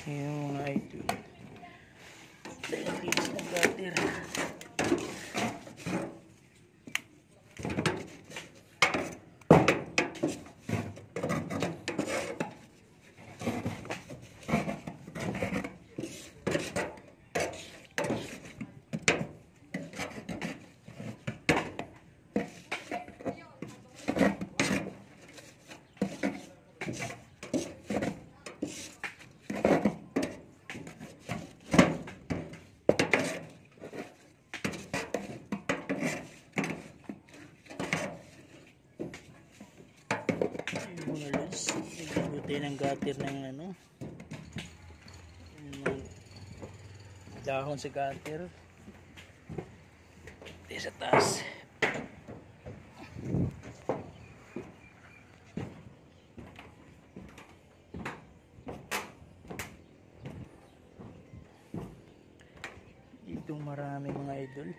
Yung mga idol. Linis ng gutter. Mga lods, nagluluto ng gutter ng ano, dahon sa gutter. Ito sa taas. Dito marami mga idol.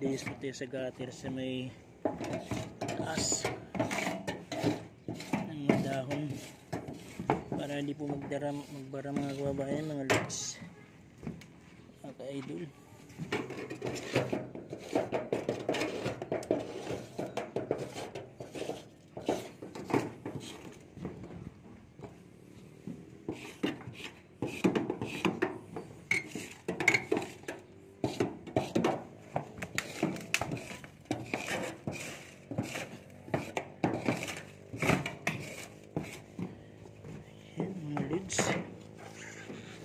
Nagdispute sa gutter sa may taas ng dahon para hindi po magbara mga kababayan, mga lods, mga ka-idol.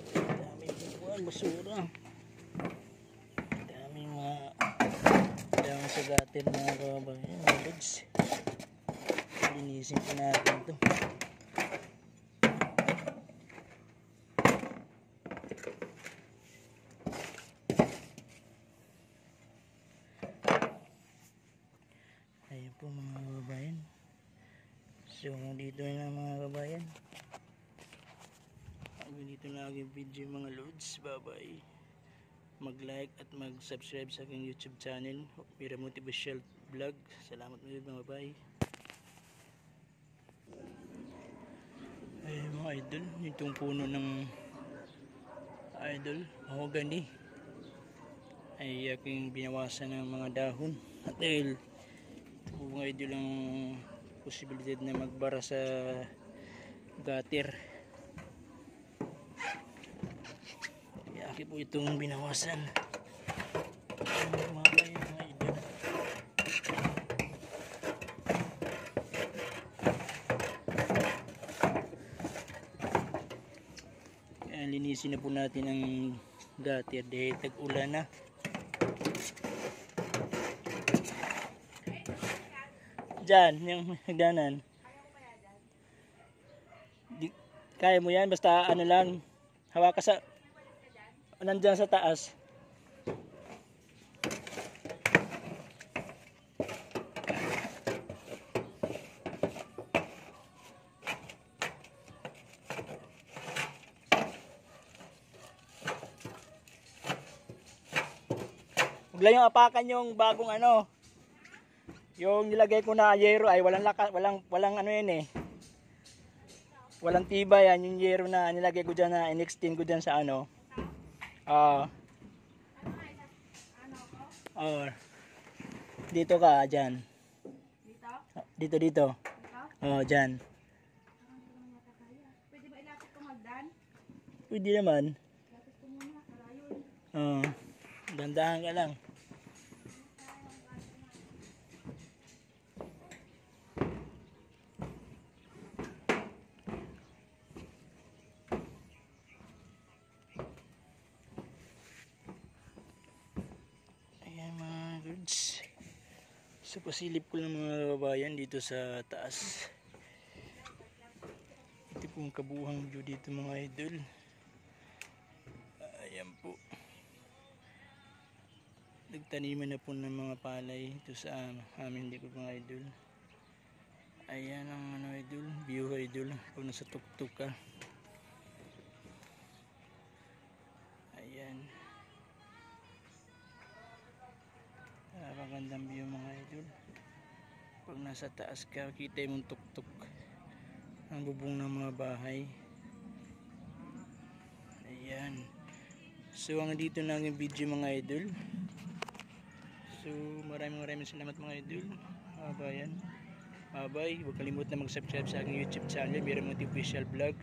Daming buwan, basura. Daming mga daming sa gutter mga kababayan, mga lods. Linisin po natin ito. Ayan po mga kababayan. So dito na mga kababayan. Ganito na aking video mga lods. Bye bye. Mag-like at mag-subscribe sa aking YouTube channel, Mira Motivational Vlog. Salamat mga bye. Ay mga idol, itong puno ng idol mahogany ay aking binawasan ng mga dahon. At dahil mga idol ang posibilidad na magbara sa gutter, kaya po itong binawasan. Mga idol, kaya linisin na po natin ang gutter dahil tag-ulan na. Diyan, yung hagdanan. Kaya mo yan, basta ano lang, hawak ka sa, nandyan sa taas. Huwag lang yung apakan yung bagong ano. Yung nilagay ko na yero ay walang lakas, walang ano yan eh. Walang tibay yan yung yero na nilagay ko diyan, na in-extend ko diyan sa ano. Dito ka diyan. Dito? Dito. Diyan. Pwede ba ilapit ko magdan? Pwede naman. Ilapit ko muna, karayon. Dandahan ka lang. So pasilip ko lang mga kababayan dito sa taas. Ito pong kabuhang view dito mga idol. Ayan po. Nagtaniman na po ng mga palay ito sa amin dito mga idol. Ayan ang ano idol, view idol pag nasa tuktok ka. Ayan. Napakagandang view mga idol. Pag nasa taas ka, kita mong tuktok ang bubong ng mga bahay. Ayan. So ang dito na ang video mga idol. So maraming salamat mga idol. Ayan. Bye bye. Huwag kalimutan na mag-subscribe sa aking YouTube channel. Meron mga official vlog.